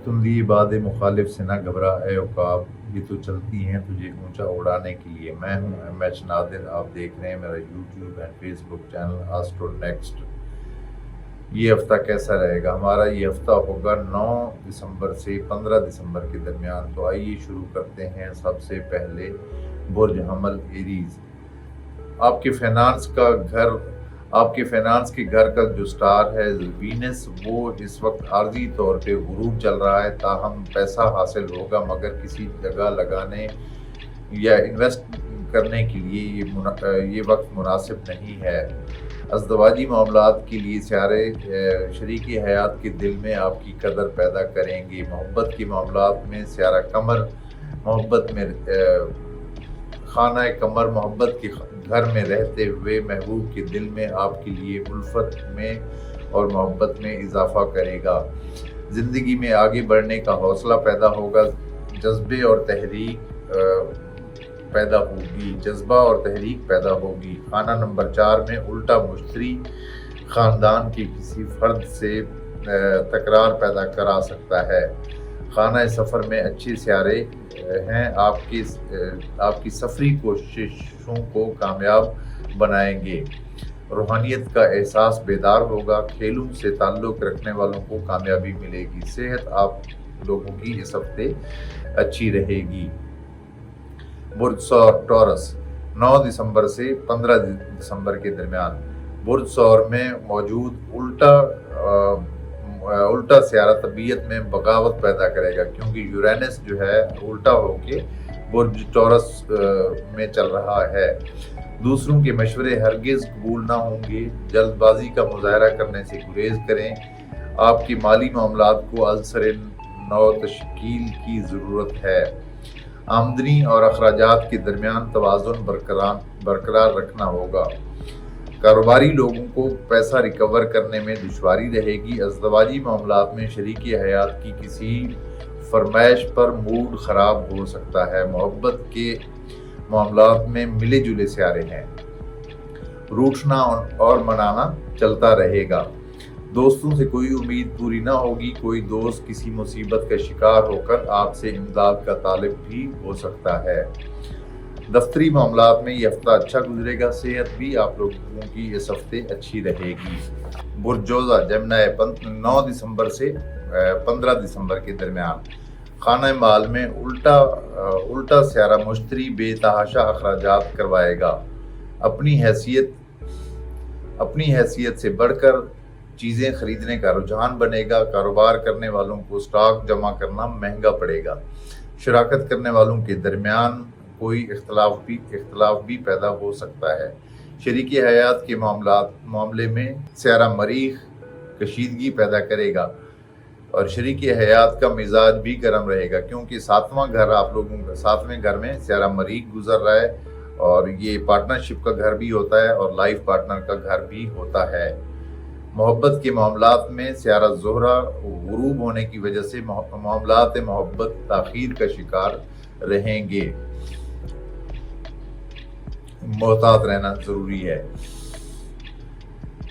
تندی باد مخالف سے نہ گھبرا اے عقاب، یہ تو چلتی ہیں تجھے اونچا اڑانے کے لیے۔ میں ہوں MH نادر، آپ دیکھ رہے ہیں میرا YouTube and Facebook channel Astro Next. یہ ہفتہ کیسا رہے گا؟ ہمارا یہ ہفتہ ہوگا 9 دسمبر سے 15 دسمبر کے درمیان۔ تو آئیے شروع کرتے ہیں۔ سب سے پہلے برج حمل ایریز، آپ کے فائنانس کے گھر کا جو سٹار ہے وینس، وہ اس وقت عارضی طور پہ غروب چل رہا ہے، تاہم پیسہ حاصل ہوگا، مگر کسی جگہ لگانے یا انویسٹ کرنے کے لیے یہ وقت مناسب نہیں ہے۔ ازدواجی معاملات کے لیے سیارے شریک حیات کے دل میں آپ کی قدر پیدا کریں گے۔ محبت کے معاملات میں سیارہ قمر خانہ قمر محبت کے گھر میں رہتے ہوئے محبوب کے دل میں آپ کے لیے الفت میں اور محبت میں اضافہ کرے گا۔ زندگی میں آگے بڑھنے کا حوصلہ پیدا ہوگا، جذبہ اور تحریک پیدا ہوگی۔ خانہ نمبر 4 میں الٹا مشتری خاندان کے کسی فرد سے تکرار پیدا کرا سکتا ہے۔ خانہ سفر میں اچھے سیارے ہیں، آپ کی سفری کوششوں کو کامیاب بنائیں گے۔ روحانیت کا احساس بیدار ہوگا، کھیلوں سے تعلق رکھنے والوں کو کامیابی ملے گی۔ صحت آپ لوگوں کی اس ہفتے اچھی رہے گی۔ برج ٹورس، 9 دسمبر سے 15 دسمبر کے درمیان برج سور میں موجود الٹا سیارہ طبیعت میں بغاوت پیدا کرے گا، کیونکہ یورینس جو ہے الٹا ہو کے برج ٹورس میں چل رہا ہے۔ دوسروں کے مشورے ہرگز قبول نہ ہوں گے، جلد بازی کا مظاہرہ کرنے سے گریز کریں۔ آپ کے مالی معاملات کو ازسر نو تشکیل کی ضرورت ہے۔ آمدنی اور اخراجات کے درمیان توازن برقرار رکھنا ہوگا۔ کاروباری لوگوں کو پیسہ ریکور کرنے میں دشواری رہے گی۔ ازدواجی معاملات میں شریک حیات کی کسی فرمائش پر موڈ خراب ہو سکتا ہے۔ محبت کے معاملات میں ملے جلے سیارے ہیں، روٹھنا اور منانا چلتا رہے گا۔ دوستوں سے کوئی امید پوری نہ ہوگی، کوئی دوست کسی مصیبت کا شکار ہو کر آپ سے امداد کا طالب بھی ہو سکتا ہے۔ دفتری معاملات میں یہ ہفتہ اچھا گزرے گا، صحت بھی آپ لوگوں کی اس ہفتے اچھی رہے گی۔ برج جوزہ، جمنائے، 9 دسمبر سے 15 دسمبر کے درمیان خانہ مال میں الٹا سیارہ مشتری بے تحاشا اخراجات کروائے گا۔ اپنی حیثیت سے بڑھ کر چیزیں خریدنے کا رجحان بنے گا۔ کاروبار کرنے والوں کو سٹاک جمع کرنا مہنگا پڑے گا۔ شراکت کرنے والوں کے درمیان کوئی اختلاف بھی پیدا ہو سکتا ہے۔ شریک حیات کے معاملے میں سیارہ مریخ کشیدگی پیدا کرے گا اور شریک حیات کا مزاج بھی گرم رہے گا، کیونکہ 7واں گھر آپ لوگوں کا 7ویں گھر میں سیارہ مریخ گزر رہا ہے، اور یہ پارٹنرشپ کا گھر بھی ہوتا ہے اور لائف پارٹنر کا گھر بھی ہوتا ہے۔ محبت کے معاملات میں سیارہ زہرہ غروب ہونے کی وجہ سے معاملات محبت تاخیر کا شکار رہیں گے، محتاط رہنا ضروری ہے۔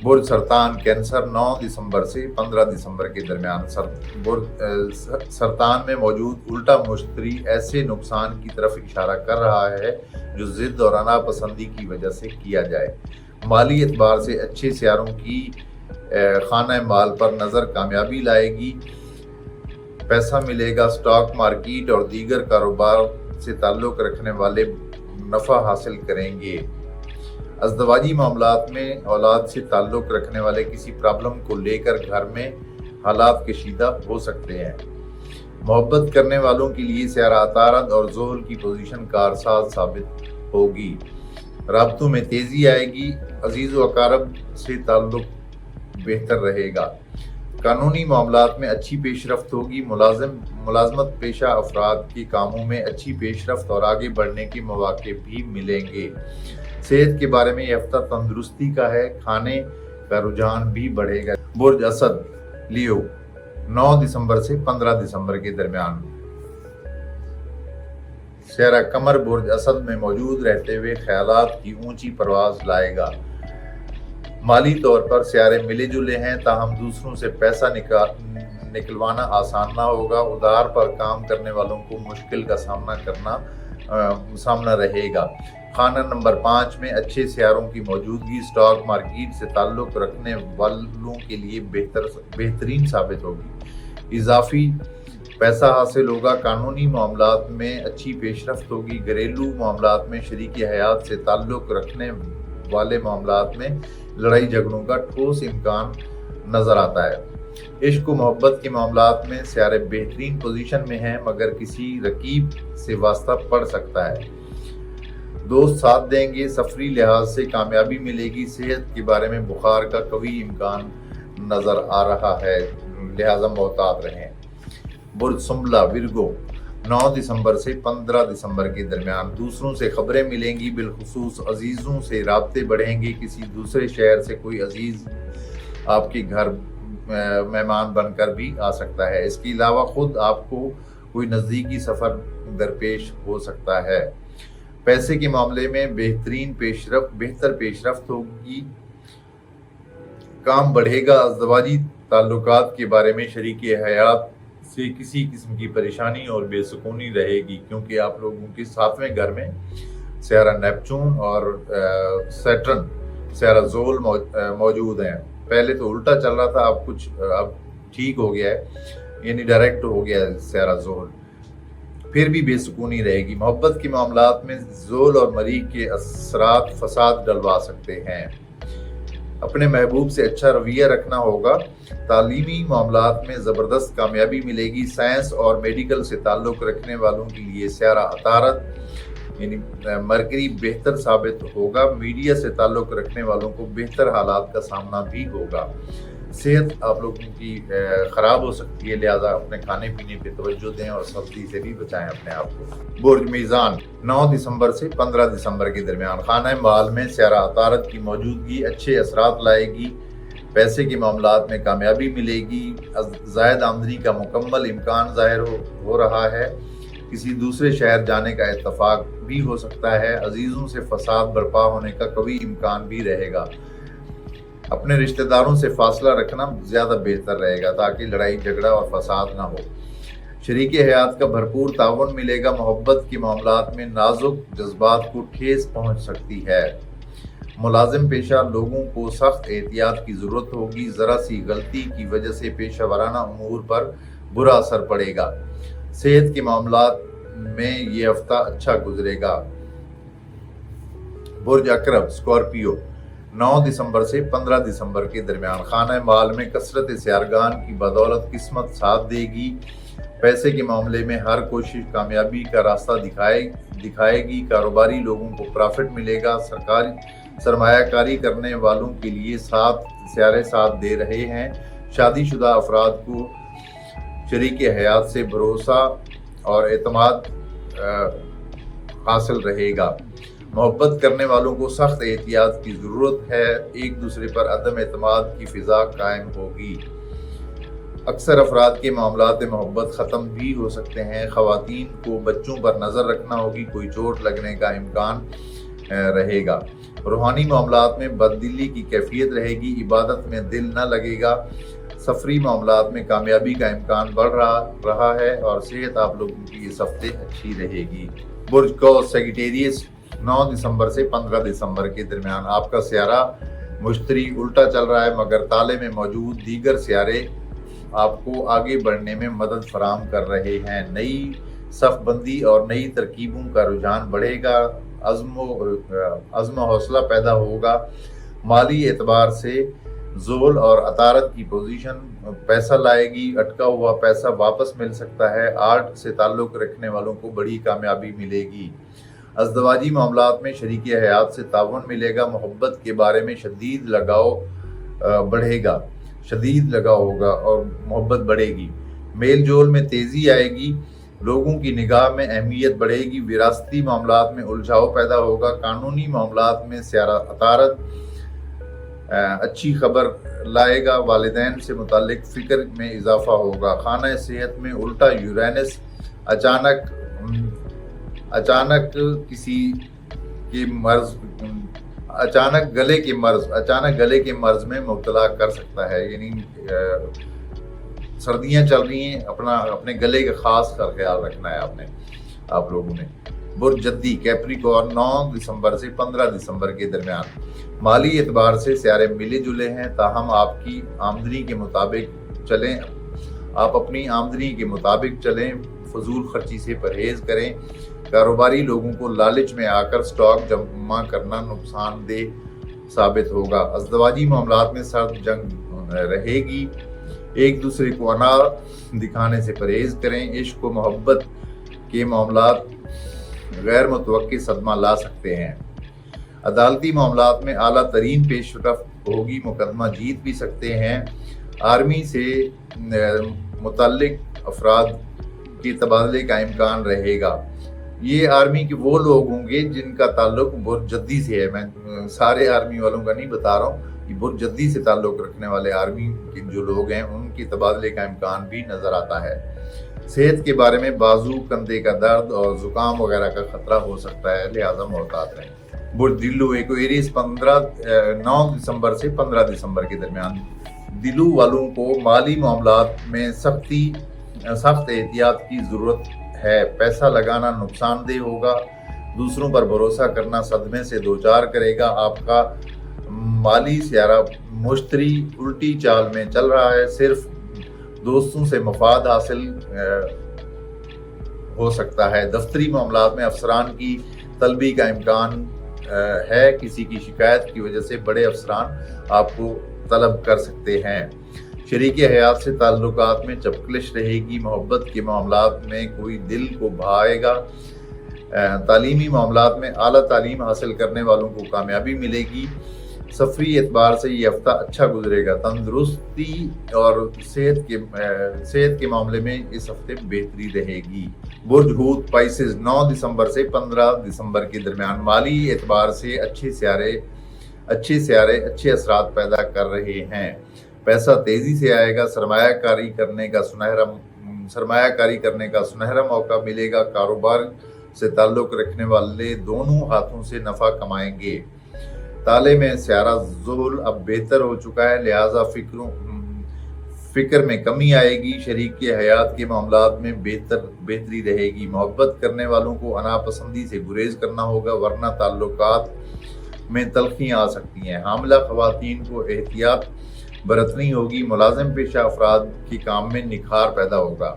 برج سرطان، کینسر، 9 دسمبر سے 15 دسمبر کے درمیان سرطان میں موجود الٹا مشتری ایسے نقصان کی طرف اشارہ کر رہا ہے جو ضد اور انا پسندی کی وجہ سے کیا جائے۔ مالی اعتبار سے اچھے سیاروں کی خانہ مال پر نظر کامیابی لائے گی، پیسہ ملے گا۔ سٹاک مارکیٹ اور دیگر کاروبار سے تعلق رکھنے والے نفع حاصل کریں گے۔ ازدواجی معاملات میں اولاد سے تعلق رکھنے والے کسی پرابلم کو لے کر گھر میں حالات کشیدہ ہو سکتے ہیں۔ محبت کرنے والوں کے لیے سیارہ عطارد اور زحل کی پوزیشن کارساز ثابت ہوگی۔ رابطوں میں تیزی آئے گی، عزیز و اقارب سے تعلق بہتر رہے گا۔ قانونی معاملات میں اچھی پیش رفت ہوگی۔ ملازمت پیشہ افراد کے کاموں میں اچھی پیش رفت اور آگے بڑھنے کے مواقع بھی ملیں گے۔ صحت کے بارے میں یہ ہفتہ تندرستی کا ہے، کھانے کا رجحان بھی بڑھے گا۔ برج اسد، لیو، 9 دسمبر سے 15 دسمبر کے درمیان سیارہ قمر برج اسد میں موجود رہتے ہوئے خیالات کی اونچی پرواز لائے گا۔ مالی طور پر سیارے ملے جلے ہیں، تاہم دوسروں سے پیسہ निकलवाना आसान ना होगा। उधार पर काम करने वालों को मुश्किल का सामना रहेगा। खाना नंबर 5 में अच्छे सियारों की मौजूदगी स्टॉक मार्केट से ताल्लुक़ रखने वालों के लिए बेहतरीन साबित होगी। इजाफी पैसा हासिल होगा। कानूनी मामलात में अच्छी पेशरफ्त होगी। घरेलू मामलात में शरीक हयात से ताल्लुक़ रखने वाले मामलात में लड़ाई झगड़ों का ठोस इम्कान नज़र आता है। इश्क व मोहब्बत के मामलात में सियारे बेहतरीन पोजीशन में हैं, मगर किसी रकीब से वास्ता पड़ सकता है। दोस्त साथ देंगे। सफरी लिहाज से कामयाबी मिलेगी। सेहत के बारे में बुखार का कवी इम्कान नज़र आ रहा है, लिहाजा मोहतात रहें। बुर्ज सुंबला विरगो 9 दिसंबर से 15 दिसंबर के दरमियान दूसरों से खबरें मिलेंगी, बिलखुसूस अजीज़ों से राब्ते बढ़ेंगे। किसी दूसरे शहर से कोई अजीज़ आपके घर मेहमान बनकर भी आ सकता है। इसके अलावा खुद आपको कोई नज़दीकी सफ़र दरपेश हो सकता है। पैसे के मामले में बेहतर पेशरफ्त होगी। काम बढ़ेगा। अज़दवाजी ताल्लुकात के बारे में शरीक हयात से किसी किस्म की परेशानी और बेसुकूनी रहेगी, क्योंकि आप लोगों के 7वें घर में सियारा नेपचून और सैटर्न सियारा ज़ोल मौजूद हैं। पहले तो उल्टा चल रहा था, अब ठीक हो गया है, यानी डायरेक्ट हो गया है सियारा ज़ोल। फिर भी बेसुकूनी रहेगी। मोहब्बत के मामलात में ज़ोल और मरीख के असरात फसाद डलवा सकते हैं। अपने महबूब से अच्छा रवैया रखना होगा। तालीमी मामलात में ज़बरदस्त कामयाबी मिलेगी। साइंस और मेडिकल से ताल्लुक़ रखने वालों के लिए सियारा अतारत यानी मरकरी बेहतर साबित होगा। मीडिया से ताल्लुक़ रखने वालों को बेहतर हालात का सामना भी होगा। सेहत आप लोगों की ख़राब हो सकती है, लिहाजा अपने खाने पीने पे तवज्जो दें और सब्ज़ी से भी बचाएं अपने आप को। बुर्ज मीज़ान 9 दिसंबर से 15 दिसंबर के दरमियान खाना माल में सियारा अतारत की मौजूदगी अच्छे असरात लाएगी। पैसे के मामलात में कामयाबी मिलेगी। ज़ायद आमदनी का मुकम्मल इम्कान ज़ाहिर हो रहा है। किसी दूसरे शहर जाने का इत्तफाक भी हो सकता है। अजीज़ों से फसाद बर्पा होने का कभी इम्कान भी रहेगा। अपने रिश्तेदारों से फासला रखना ज़्यादा बेहतर रहेगा, ताकि लड़ाई झगड़ा और फसाद ना हो। शरीक हयात का भरपूर ताउन मिलेगा। मोहब्बत के मामलात में नाजुक जज्बात को ठेस पहुँच सकती है। मुलाजिम पेशा लोगों को सख्त एहतियात की ज़रूरत होगी। ज़रा सी गलती की वजह से पेशा वराना उमूर पर बुरा असर पड़ेगा। सेहत के मामलात में ये हफ्ता अच्छा गुजरेगा। बुर्ज अकरब स्कॉर्पियो 9 दिसंबर से 15 दिसंबर के दरमियान खाना माल में कसरत सियारगान की बदौलत किस्मत साथ देगी। पैसे के मामले में हर कोशिश कामयाबी का रास्ता दिखाएगी। कारोबारी लोगों को प्रॉफिट मिलेगा। सरकारी सरमायाकारी करने वालों के लिए सियारे साथ दे रहे हैं। शादीशुदा अफराद को शरीक हयात से भरोसा और एतमाद हासिल रहेगा। मोहब्बत करने वालों को सख्त एहतियात की ज़रूरत है। एक दूसरे पर अदम एतमाद की फ़िज़ा कायम होगी। अक्सर अफराद के मामलात मोहब्बत ख़त्म भी हो सकते हैं। ख़वातीन को बच्चों पर नज़र रखना होगी। कोई चोट लगने का इम्कान रहेगा। रूहानी मामलात में बददिली की कैफियत रहेगी। इबादत में दिल न लगेगा। सफरी मामलात में कामयाबी का इम्कान बढ़ रहा है और सेहत आप लोगों की इस हफ्ते अच्छी रहेगी। बुर्ज कौस सेगिटेरियस 9 दिसंबर से 15 दिसंबर के दरमियान आपका सियारा मुश्तरी उल्टा चल रहा है, मगर ताले में मौजूद दीगर सियारे आपको आगे बढ़ने में मदद फराहम कर रहे हैं। नई सफ़बंदी और नई तरकीबों का रुझान बढ़ेगा। अज़्म हौसला पैदा होगा। माली एतबार से ज़ोल और अतारत की पोजीशन पैसा लाएगी। अटका हुआ पैसा वापस मिल सकता है। आर्ट से ताल्लुक़ रखने वालों को बड़ी कामयाबी मिलेगी। अज़दवाजी मामलात में शरीक हयात से ताउन मिलेगा। मोहब्बत के बारे में शदीद लगाव होगा और मोहब्बत बढ़ेगी। मेल जोल में तेज़ी आएगी। लोगों की निगाह में अहमियत बढ़ेगी। विरासती मामलात में उलझाव पैदा होगा। कानूनी मामलात में सियारा अतारत अच्छी खबर लाएगा। वालिदैन से मुताल्लिक फ़िक्र में इजाफा होगा। खाना सेहत में उल्टा यूरेनस अचानक गले के मर्ज में मुब्तला कर सकता है, यानी सर्दियां चल रही हैं, अपने गले का खास ख्याल रखना है आप लोगों ने। बुर्ज जद्दी कैप्रिकॉर्न 9 दिसंबर से 15 दिसंबर के दरमियान माली एतबार से सियारे मिले जुले हैं, ताहम आपकी आमदनी के मुताबिक चलें, आप अपनी आमदनी के मुताबिक चलें, फजूल खर्ची से परहेज करें। कारोबारी लोगों को लालच में आकर स्टॉक जमा करना नुकसानदेह साबित होगा। अज़दवाजी मामलात में सर्द जंग रहेगी। एक दूसरे को अनार दिखाने से परहेज करें। इश्क व मोहब्बत के मामलात गैर मुतवक्की सदमा ला सकते हैं। अदालती मामलात में आला तरीन पेशरफ्त होगी, मुकदमा जीत भी सकते हैं। आर्मी से मुतल्लिक अफराद के तबादले का इम्कान रहेगा। ये आर्मी के वो लोग होंगे जिनका ताल्लुक बुर्ज जद्दी से है। मैं सारे आर्मी वालों का नहीं बता रहा हूँ, कि बुर्ज जद्दी से ताल्लुक रखने वाले आर्मी के जो लोग हैं उनके तबादले का इम्कान भी नज़र आता है। सेहत के बारे में बाजू, कंधे का दर्द और जुकाम वगैरह का खतरा हो सकता है, लिहाजा मोहतात रहें। बुर्ज दिल्लू एक्वेरियस 9 दिसंबर से 15 दिसंबर के दरमियान दिल्लू वालों को माली मामलात में सख्त एहतियात की ज़रूरत है। पैसा लगाना नुकसानदेह होगा। दूसरों पर भरोसा करना सदमे से दोचार करेगा। आपका माली सियारा मुश्तरी उल्टी चाल में चल रहा है। सिर्फ दोस्तों से मफाद हासिल हो सकता है। दफ्तरी मामलात में अफसरान की तलबी का इम्कान है। किसी की शिकायत की वजह से बड़े अफसरान आपको तलब कर सकते हैं। शरीक हयात से ताल्लुकात में चपकलिश रहेगी। मोहब्बत के मामलात में कोई दिल को भाएगा। तालीमी मामलात में आला तालीम हासिल करने वालों को कामयाबी मिलेगी। सफरी एतबार से ये हफ्ता अच्छा गुजरेगा। तंदुरुस्ती और सेहत के मामले में इस हफ्ते बेहतरी रहेगी। बुर्ज हूत पाइसेस 9 दिसंबर से 15 दिसंबर के दरमियान माली एतबार से अच्छे सियारे अच्छे असरात पैदा कर रहे हैं। पैसा तेजी से आएगा। सरमायाकारी करने का सुनहरा मौका मिलेगा। कारोबार से ताल्लुक रखने वाले दोनों हाथों से नफा कमाएंगे। ताले में सियारा ज़ुहल अब बेहतर हो चुका है, लिहाजा फिक्र में कमी आएगी। शरीक के हयात के मामलात में बेहतरी रहेगी। मोहब्बत करने वालों को अनापसंदी से गुरेज करना होगा, वरना ताल्लुकात में तल्खियाँ आ सकती हैं। हामिला ख़वातीन को एहतियात बरतनी होगी। मुलाजिम पेशा अफराद के काम में निखार पैदा होगा।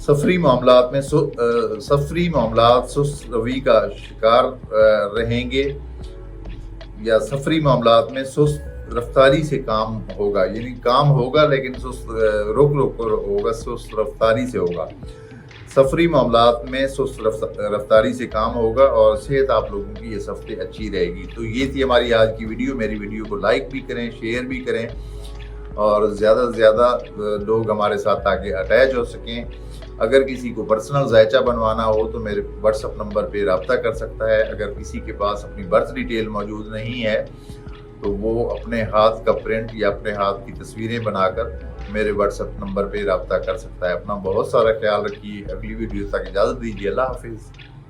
सफरी मामलात सुस्त रवि का शिकार रहेंगे, या सफरी मामलात में सुस्त रफ्तारी से काम होगा, यानी काम होगा लेकिन रुक होगा, सुस्त रफ्तारी से होगा। सफरी मामलात में सुस्त रफ्तारी से काम होगा और सेहत आप लोगों की इस हफ्ते अच्छी रहेगी। तो ये थी हमारी आज की वीडियो। मेरी वीडियो को लाइक भी करें, शेयर भी करें और ज़्यादा से ज़्यादा लोग हमारे साथ ताकि अटैच हो सकें। अगर किसी को पर्सनल जायचा बनवाना हो तो मेरे व्हाट्सअप नंबर पे रब्ता कर सकता है। अगर किसी के पास अपनी बर्थ डिटेल मौजूद नहीं है तो वो अपने हाथ का प्रिंट या अपने हाथ की तस्वीरें बनाकर मेरे व्हाट्सएप नंबर पे रब्ता कर सकता है। अपना बहुत सारा ख्याल रखिए। अगली वीडियो तक इजाज़त दीजिए। अल्लाह हाफिज़।